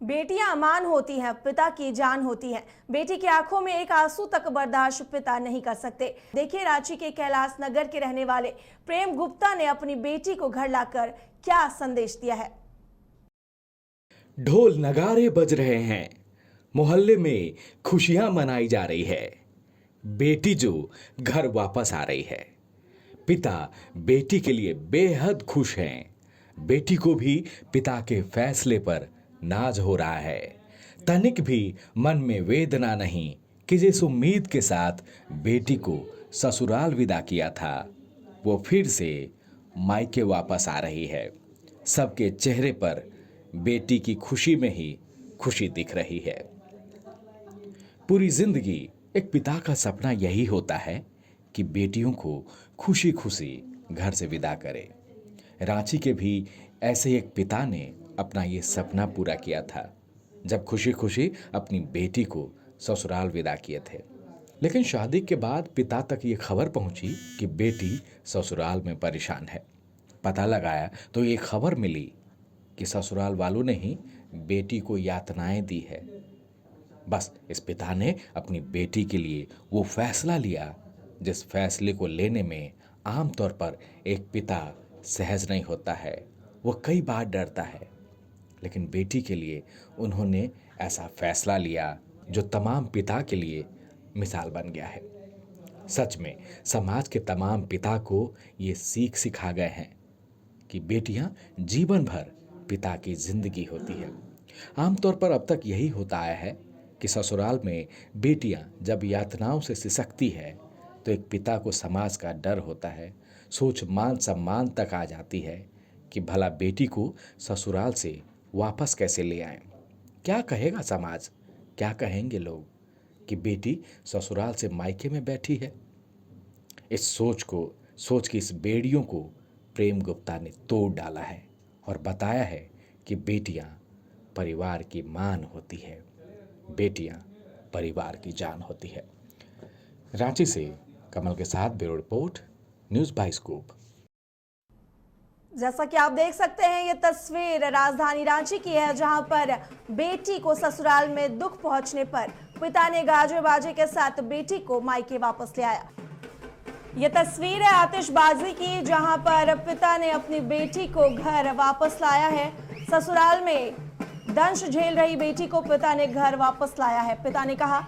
बेटियां अमान होती हैं, पिता की जान होती हैं। बेटी की आंखों में एक आंसू तक बर्दाश्त पिता नहीं कर सकते। देखिए, रांची के कैलाश नगर के रहने वाले प्रेम गुप्ता ने अपनी बेटी को घर लाकर क्या संदेश दिया है। ढोल नगाड़े बज रहे हैं, मोहल्ले में खुशियां मनाई जा रही है। बेटी जो घर वापस आ रही है। पिता बेटी के लिए बेहद खुश हैं। बेटी को भी पिता के फैसले पर नाज हो रहा है। तनिक भी मन में वेदना नहीं कि जिस उम्मीद के साथ बेटी को ससुराल विदा किया था, वो फिर से मायके वापस आ रही है। सबके चेहरे पर बेटी की खुशी में ही खुशी दिख रही है। पूरी जिंदगी एक पिता का सपना यही होता है कि बेटियों को खुशी खुशी घर से विदा करे। रांची के भी ऐसे एक पिता ने अपना ये सपना पूरा किया था, जब खुशी खुशी अपनी बेटी को ससुराल विदा किए थे। लेकिन शादी के बाद पिता तक ये खबर पहुंची कि बेटी ससुराल में परेशान है। पता लगाया तो ये खबर मिली कि ससुराल वालों ने ही बेटी को यातनाएं दी है। बस इस पिता ने अपनी बेटी के लिए वो फैसला लिया जिस फैसले को लेने में आमतौर पर एक पिता सहज नहीं होता है, वो कई बार डरता है। लेकिन बेटी के लिए उन्होंने ऐसा फैसला लिया जो तमाम पिता के लिए मिसाल बन गया है। सच में समाज के तमाम पिता को ये सीख सिखा गए हैं कि बेटियां जीवन भर पिता की जिंदगी होती है। आमतौर पर अब तक यही होता आया है कि ससुराल में बेटियां जब यातनाओं से सिसकती है तो एक पिता को समाज का डर होता है। सोच मान सम्मान तक आ जाती है कि भला बेटी को ससुराल से वापस कैसे ले आएं। क्या कहेगा समाज, क्या कहेंगे लोग कि बेटी ससुराल से मायके में बैठी है। इस सोच की इस बेड़ियों को प्रेम गुप्ता ने तोड़ डाला है और बताया है कि बेटियां परिवार की मान होती है, बेटियां परिवार की जान होती है। रांची से कमल के साथ bureau report, news bye scoop. जैसा कि आप देख सकते हैं, ये तस्वीर राजधानी रांची की है, जहां पर बेटी को ससुराल में दुख पहुंचने पर पिता ने गाजे बाजे के साथ बेटी को मायके वापस ले आया। ये तस्वीर है आतिशबाजी की, जहां पर पिता ने अपनी बेटी को घर वापस लाया है। ससुराल में दंश झेल रही बेटी को पिता ने घर वापस लाया है। पिता ने कहा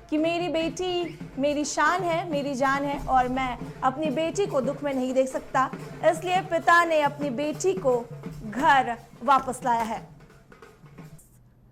कि मेरी बेटी मेरी शान है, मेरी जान है और मैं अपनी बेटी को दुख में नहीं देख सकता, इसलिए पिता ने अपनी बेटी को घर वापस लाया है।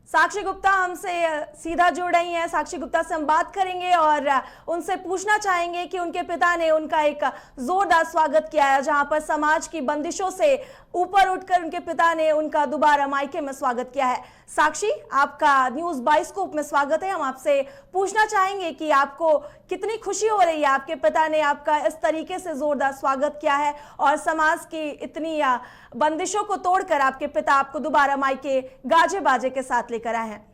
साक्षी गुप्ता हमसे सीधा जुड़ रही हैं। साक्षी गुप्ता से हम बात करेंगे और उनसे पूछना चाहेंगे कि उनके पिता ने उनका एक जोरदार स्वागत किया है, जहां पर समाज की बंदिशों से ऊपर उठकर उनके पिता ने उनका दोबारा मायके में स्वागत किया है। साक्षी, आपका न्यूज़ बाइस्कोप में स्वागत है। हम आपसे पूछना चाहेंगे कि आपको कितनी खुशी हो रही है, आपके पिता ने आपका इस तरीके से जोरदार स्वागत किया है और समाज की इतनी बंदिशों को तोड़कर आपके पिता आपको दोबारा मायके गाजे बाजे के साथ लेकर आए हैं।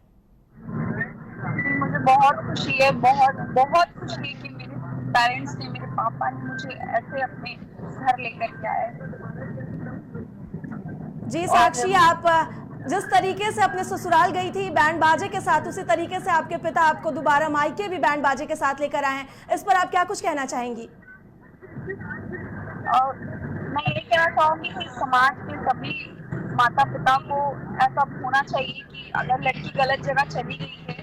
मुझे बहुत खुशी है, बहुत बहुत खुशी है कि मेरे पेरेंट्स ने, मेरे पापा ने मुझे ऐसे अपने घर लेकर के आए। जी साक्षी, आप जिस तरीके से अपने ससुराल गई थी बैंड बाजे के साथ, उसी तरीके से आपके पिता आपको दोबारा मायके भी बैंड बाजे के साथ लेकर आए हैं। इस पर आप क्या कुछ कहना चाहेंगी? मैं ये कहना चाहूंगी कि समाज में सभी माता पिता को ऐसा होना चाहिए कि अगर लड़की गलत जगह चली गई है,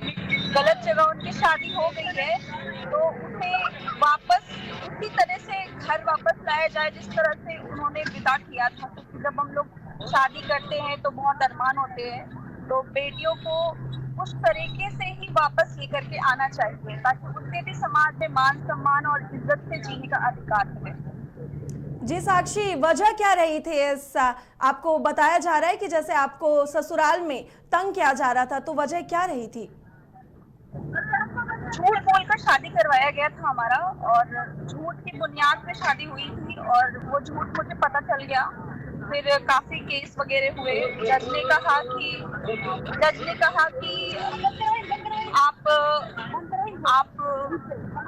गलत जगह उनकी शादी हो गई है, तो उसे वापस उसी तरह से घर वापस लाया जाए जिस तरह से उन्होंने विदा किया था। क्योंकि जब हम लोग शादी करते हैं तो बहुत अरमान होते हैं, तो बेटियों को उस तरीके से ही वापस लेकर के आना चाहिए ताकि उनसे भी समाज में मान सम्मान और इज्जत से जीने का अधिकार मिले। जी साक्षी, वजह क्या रही थी इस, आपको बताया जा रहा है कि जैसे आपको ससुराल में तंग किया जा रहा था, तो वजह क्या रही थी? झूठ बोलकर शादी करवाया गया था हमारा और झूठ की बुनियाद पे शादी हुई थी और वो झूठ मुझे पता चल गया। फिर काफी केस वगैरह हुए। जज ने कहा कि आप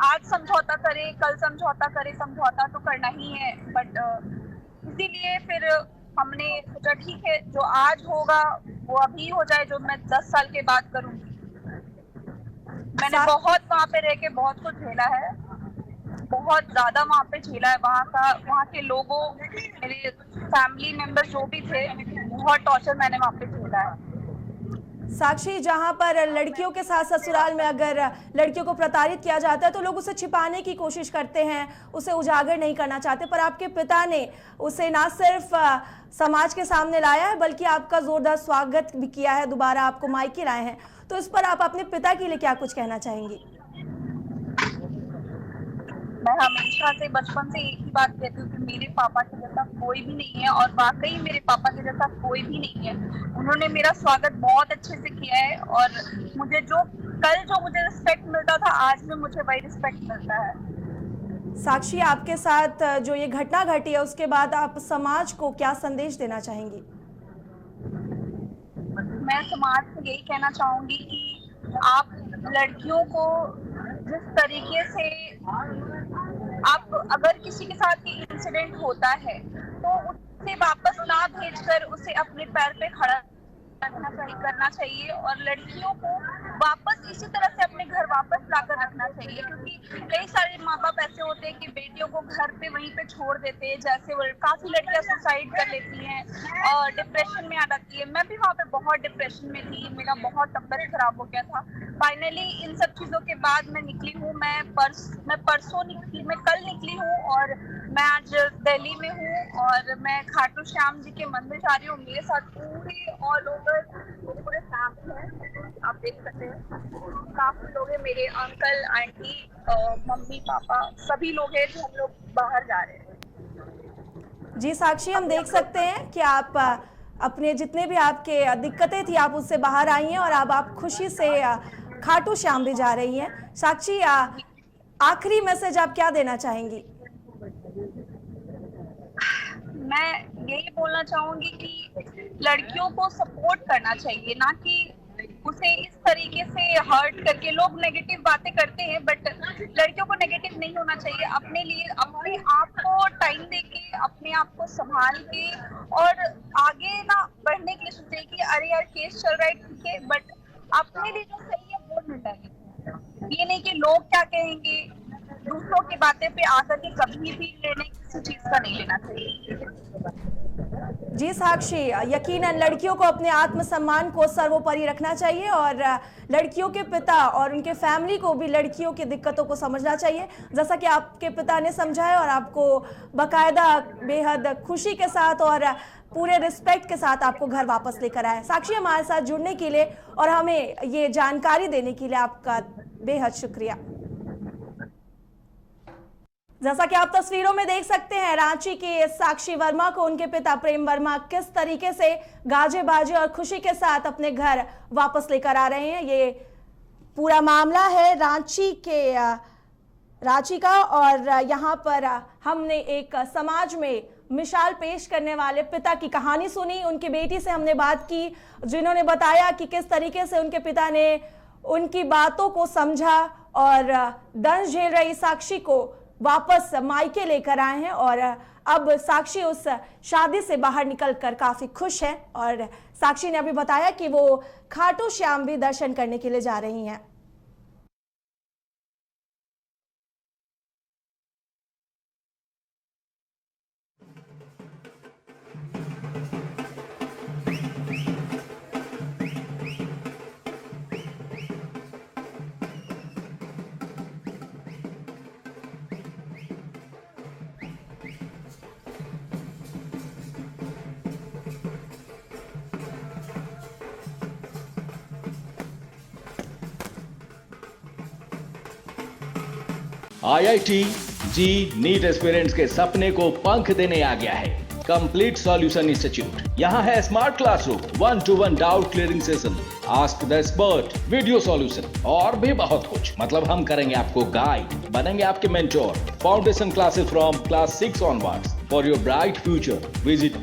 आज समझौता करें, कल समझौता करें, समझौता तो करना ही है। बट इसीलिए फिर हमने सोचा ठीक है, जो आज होगा वो अभी हो जाए जो मैं 10 साल के बाद करूंगी। मैंने बहुत वहाँ पे रह के बहुत कुछ झेला है, बहुत ज्यादा वहाँ पे झेला है। वहाँ के लोगों, मेरे फैमिली मेंबर्स जो भी थे, बहुत टॉर्चर मैंने वहाँ पे झेला है। साक्षी, जहां पर लड़कियों के साथ ससुराल में अगर लड़कियों को प्रताड़ित किया जाता है तो लोग उसे छिपाने की कोशिश करते हैं, उसे उजागर नहीं करना चाहते, पर आपके पिता ने उसे ना सिर्फ समाज के सामने लाया है बल्कि आपका जोरदार स्वागत भी किया है, दोबारा आपको मायके लाए हैं। तो इस पर आप अपने पिता के लिए क्या कुछ कहना चाहेंगी? मैं हमेशा से बचपन से एक ही बात कहती हूँ कि मेरे पापा के जैसा कोई भी नहीं है, और वाकई मेरे पापा के जैसा कोई भी नहीं है। उन्होंने मेरा स्वागत बहुत अच्छे से किया है, और मुझे जो मुझे रिस्पेक्ट मिलता था, आज में मुझे वही रिस्पेक्ट मिलता है। साक्षी, आपके साथ जो ये घटना घटी है उसके बाद आप समाज को क्या संदेश देना चाहेंगी? मैं समाज से यही कहना चाहूंगी कि आप लड़कियों को जिस तरीके से, आप अगर किसी के साथ ये इंसिडेंट होता है तो उसे वापस ना भेजकर उसे अपने पैर पे खड़ा करना चाहिए, और लड़कियों को वापस इसी तरह से अपने घर वापस लाकर रखना चाहिए। क्योंकि कई सारे माँ बाप ऐसे होते हैं कि बेटियों को घर पे वहीं पे छोड़ देते हैं, जैसे वो काफी लड़कियां सुसाइड कर लेती हैं और डिप्रेशन में आ जाती है। मैं भी वहाँ पे बहुत डिप्रेशन में थी, मेरा बहुत तबीयत खराब हो गया था। फाइनली इन सब चीजों के बाद मैं निकली हूँ, मैं कल निकली हूँ, और मैं आज दिल्ली में हूँ, और मैं खाटू श्याम जी के मंदिर जा रही हूँ। मेरे साथ पूरे फैमिली है, आप देख सकते हैं, काफी लोग हैं, मेरे अंकल आंटी, मम्मी पापा, सभी लोग हैं जो हम लोग बाहर जा रहे हैं। जी साक्षी, हम देख सकते हैं कि आप अपने जितने भी आपके दिक्कतें थी आप उससे बाहर आई हैं, और अब आप खुशी से खाटू श्याम भी जा रही हैं। साक्षी, आखिरी मैसेज आप क्या देना चाहेंगी? मैं यही बोलना चाहूंगी कि लड़कियों को सपोर्ट करना चाहिए, ना कि उसे इस तरीके से हर्ट करके। लोग नेगेटिव बातें करते हैं, बट लड़कियों को नेगेटिव नहीं होना चाहिए। अपने लिए अपने आप को टाइम देके, अपने आप को संभाल के और आगे ना बढ़ने के लिए सोचे कि अरे यार केस चल रहा है, ठीक है, बट अपने लिए जो सही है वो मिले। ये नहीं कि लोग क्या कहेंगे, दूसरों की बातें पे आकर के कभी भी निर्णय किसी चीज का नहीं लेना चाहिए। जी साक्षी, यकीनन लड़कियों को अपने आत्मसम्मान को सर्वोपरि रखना चाहिए, और लड़कियों के पिता और उनके फैमिली को भी लड़कियों की दिक्कतों को समझना चाहिए, जैसा कि आपके पिता ने समझाया और आपको बकायदा बेहद खुशी के साथ और पूरे रिस्पेक्ट के साथ आपको घर वापस लेकर आए। साक्षी, हमारे साथ जुड़ने के लिए और हमें ये जानकारी देने के लिए आपका बेहद शुक्रिया। जैसा कि आप तस्वीरों में देख सकते हैं, रांची की साक्षी वर्मा को उनके पिता प्रेम वर्मा किस तरीके से गाजे बाजे और खुशी के साथ अपने घर वापस लेकर आ रहे हैं। ये पूरा मामला है रांची का, और यहाँ पर हमने एक समाज में मिसाल पेश करने वाले पिता की कहानी सुनी। उनकी बेटी से हमने बात की, जिन्होंने बताया कि किस तरीके से उनके पिता ने उनकी बातों को समझा और दंश झेल रही साक्षी को वापस मायके लेकर आए हैं, और अब साक्षी उस शादी से बाहर निकलकर काफी खुश है। और साक्षी ने अभी बताया कि वो खाटू श्याम भी दर्शन करने के लिए जा रही हैं। IIT जी नीट एस्पिरेंट्स के सपने को पंख देने आ गया है कंप्लीट सॉल्यूशन इंस्टीट्यूट। यहाँ है smart classroom, 1-to-1 doubt clearing session, ask the expert, video solution और भी बहुत कुछ। मतलब हम करेंगे आपको गाइड, बनेंगे आपके mentor. Foundation classes from class 6 onwards for your bright future. Visit